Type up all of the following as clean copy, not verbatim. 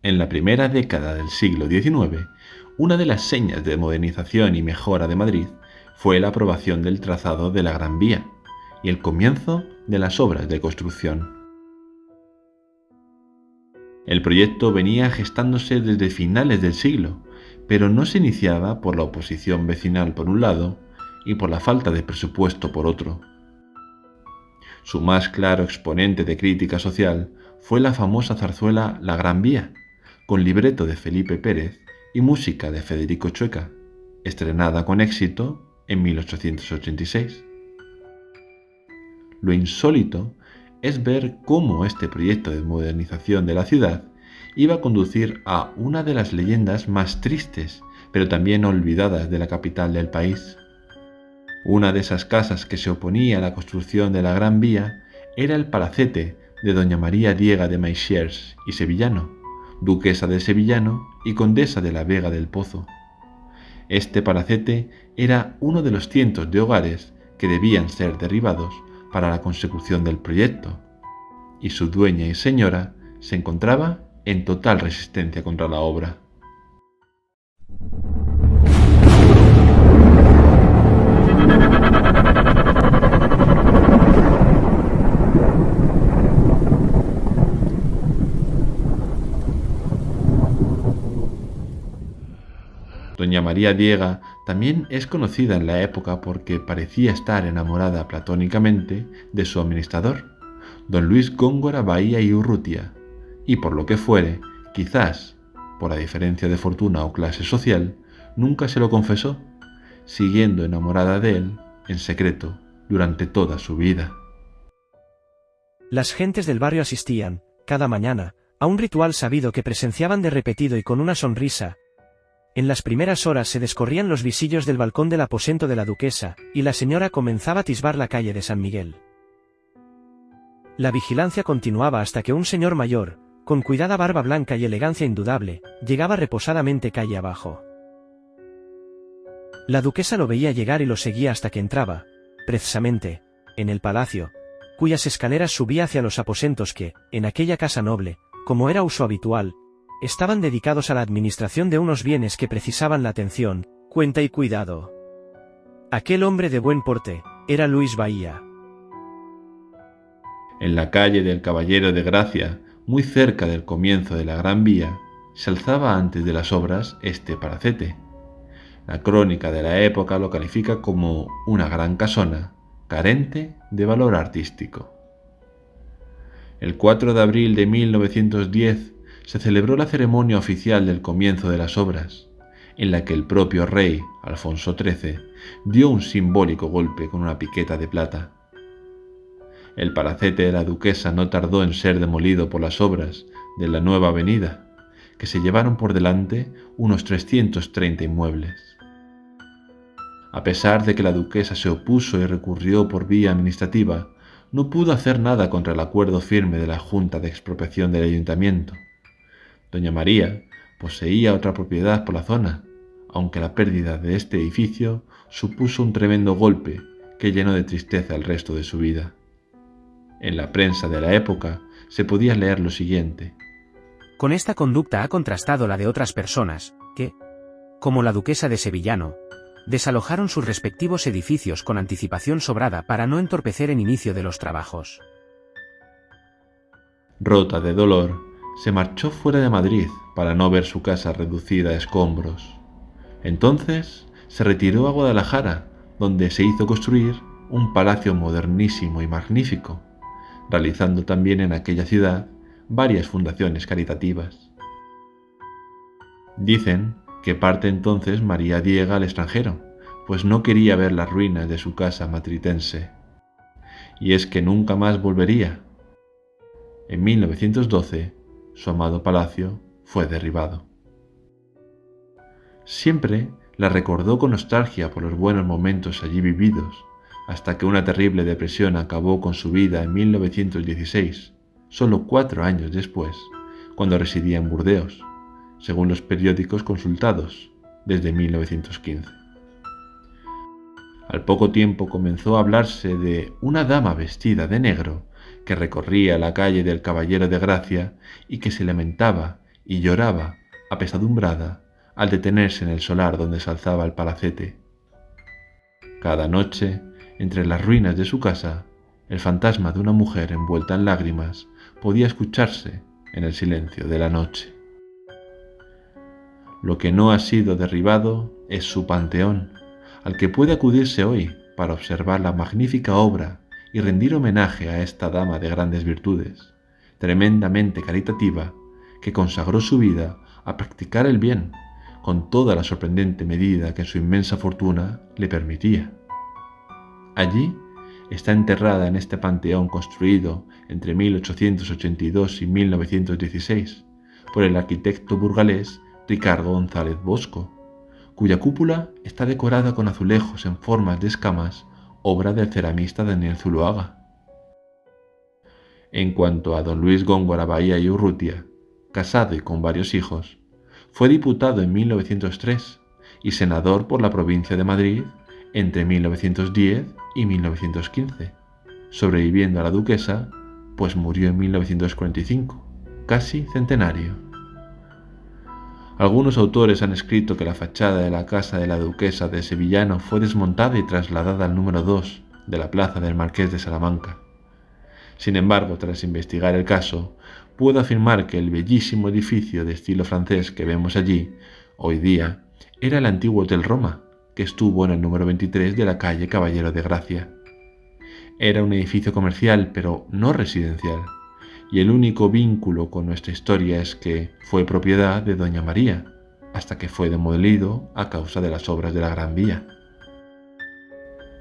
En la primera década del siglo XIX, una de las señas de modernización y mejora de Madrid fue la aprobación del trazado de la Gran Vía y el comienzo de las obras de construcción. El proyecto venía gestándose desde finales del siglo, pero no se iniciaba por la oposición vecinal por un lado y por la falta de presupuesto por otro. Su más claro exponente de crítica social fue la famosa zarzuela La Gran Vía, con libreto de Felipe Pérez y música de Federico Chueca, estrenada con éxito en 1886. Lo insólito es ver cómo este proyecto de modernización de la ciudad iba a conducir a una de las leyendas más tristes, pero también olvidadas de la capital del país. Una de esas casas que se oponía a la construcción de la Gran Vía era el palacete de doña María Diega de Maixers y Sevillano, duquesa de Sevillano y condesa de la Vega del Pozo. Este palacete era uno de los cientos de hogares que debían ser derribados para la consecución del proyecto, y su dueña y señora se encontraba en total resistencia contra la obra. Doña María Diega también es conocida en la época porque parecía estar enamorada platónicamente de su administrador, don Luis Góngora Bahía y Urrutia, y por lo que fuere, quizás, por la diferencia de fortuna o clase social, nunca se lo confesó, siguiendo enamorada de él en secreto durante toda su vida. Las gentes del barrio asistían, cada mañana, a un ritual sabido que presenciaban de repetido y con una sonrisa. En las primeras horas se descorrían los visillos del balcón del aposento de la duquesa, y la señora comenzaba a atisbar la calle de San Miguel. La vigilancia continuaba hasta que un señor mayor, con cuidada barba blanca y elegancia indudable, llegaba reposadamente calle abajo. La duquesa lo veía llegar y lo seguía hasta que entraba, precisamente, en el palacio, cuyas escaleras subía hacia los aposentos que, en aquella casa noble, como era uso habitual, estaban dedicados a la administración de unos bienes que precisaban la atención, cuenta y cuidado. Aquel hombre de buen porte era Luis Bahía. En la calle del Caballero de Gracia, muy cerca del comienzo de la Gran Vía, se alzaba antes de las obras este palacete. La crónica de la época lo califica como una gran casona, carente de valor artístico. El 4 de abril de 1910 se celebró la ceremonia oficial del comienzo de las obras, en la que el propio rey, Alfonso XIII, dio un simbólico golpe con una piqueta de plata. El palacete de la duquesa no tardó en ser demolido por las obras de la nueva avenida, que se llevaron por delante unos 330 inmuebles. A pesar de que la duquesa se opuso y recurrió por vía administrativa, no pudo hacer nada contra el acuerdo firme de la Junta de Expropiación del Ayuntamiento. Doña María poseía otra propiedad por la zona, aunque la pérdida de este edificio supuso un tremendo golpe que llenó de tristeza el resto de su vida. En la prensa de la época se podía leer lo siguiente: Con esta conducta ha contrastado la de otras personas, que, como la duquesa de Sevillano, desalojaron sus respectivos edificios con anticipación sobrada para no entorpecer el inicio de los trabajos. Rota de dolor, se marchó fuera de Madrid para no ver su casa reducida a escombros. Entonces se retiró a Guadalajara, donde se hizo construir un palacio modernísimo y magnífico, realizando también en aquella ciudad varias fundaciones caritativas. Dicen que parte entonces María Diega al extranjero, pues no quería ver las ruinas de su casa matritense. Y es que nunca más volvería. En 1912, su amado palacio fue derribado. Siempre la recordó con nostalgia por los buenos momentos allí vividos, hasta que una terrible depresión acabó con su vida en 1916, solo 4 años después, cuando residía en Burdeos, según los periódicos consultados desde 1915. Al poco tiempo comenzó a hablarse de una dama vestida de negro que recorría la calle del Caballero de Gracia y que se lamentaba y lloraba, apesadumbrada, al detenerse en el solar donde se alzaba el palacete. Cada noche, entre las ruinas de su casa, el fantasma de una mujer envuelta en lágrimas podía escucharse en el silencio de la noche. Lo que no ha sido derribado es su panteón, al que puede acudirse hoy para observar la magnífica obra y rendir homenaje a esta dama de grandes virtudes, tremendamente caritativa, que consagró su vida a practicar el bien, con toda la sorprendente medida que su inmensa fortuna le permitía. Allí está enterrada en este panteón construido entre 1882 y 1916 por el arquitecto burgalés Ricardo González Bosco, cuya cúpula está decorada con azulejos en formas de escamas, obra del ceramista Daniel Zuloaga. En cuanto a don Luis Góngora Bahía y Urrutia, casado y con varios hijos, fue diputado en 1903 y senador por la provincia de Madrid entre 1910 y 1915, sobreviviendo a la duquesa, pues murió en 1945, casi centenario. Algunos autores han escrito que la fachada de la casa de la duquesa de Sevillano fue desmontada y trasladada al número 2 de la plaza del Marqués de Salamanca. Sin embargo, tras investigar el caso, puedo afirmar que el bellísimo edificio de estilo francés que vemos allí, hoy día, era el antiguo Hotel Roma, que estuvo en el número 23 de la calle Caballero de Gracia. Era un edificio comercial, pero no residencial, y el único vínculo con nuestra historia es que fue propiedad de doña María, hasta que fue demolido a causa de las obras de la Gran Vía.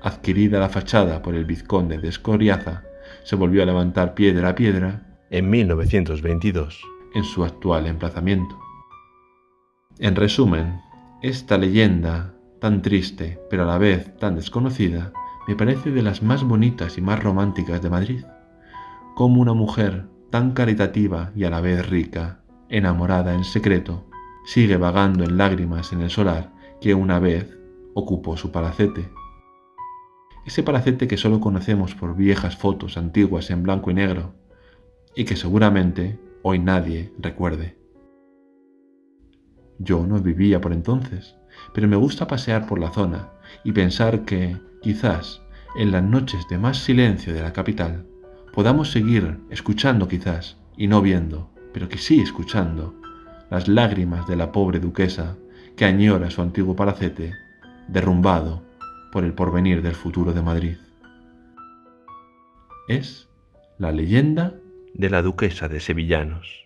Adquirida la fachada por el vizconde de Escoriaza, se volvió a levantar piedra a piedra en 1922, en su actual emplazamiento. En resumen, esta leyenda, tan triste pero a la vez tan desconocida, me parece de las más bonitas y más románticas de Madrid. Como una mujer tan caritativa y a la vez rica, enamorada en secreto, sigue vagando en lágrimas en el solar que una vez ocupó su palacete. Ese palacete que solo conocemos por viejas fotos antiguas en blanco y negro, y que seguramente hoy nadie recuerde. Yo no vivía por entonces, pero me gusta pasear por la zona y pensar que, quizás, en las noches de más silencio de la capital, podamos seguir escuchando quizás, y no viendo, pero que sí escuchando, las lágrimas de la pobre duquesa que añora su antiguo palacete, derrumbado por el porvenir del futuro de Madrid. Es la leyenda de la duquesa de Sevillanos.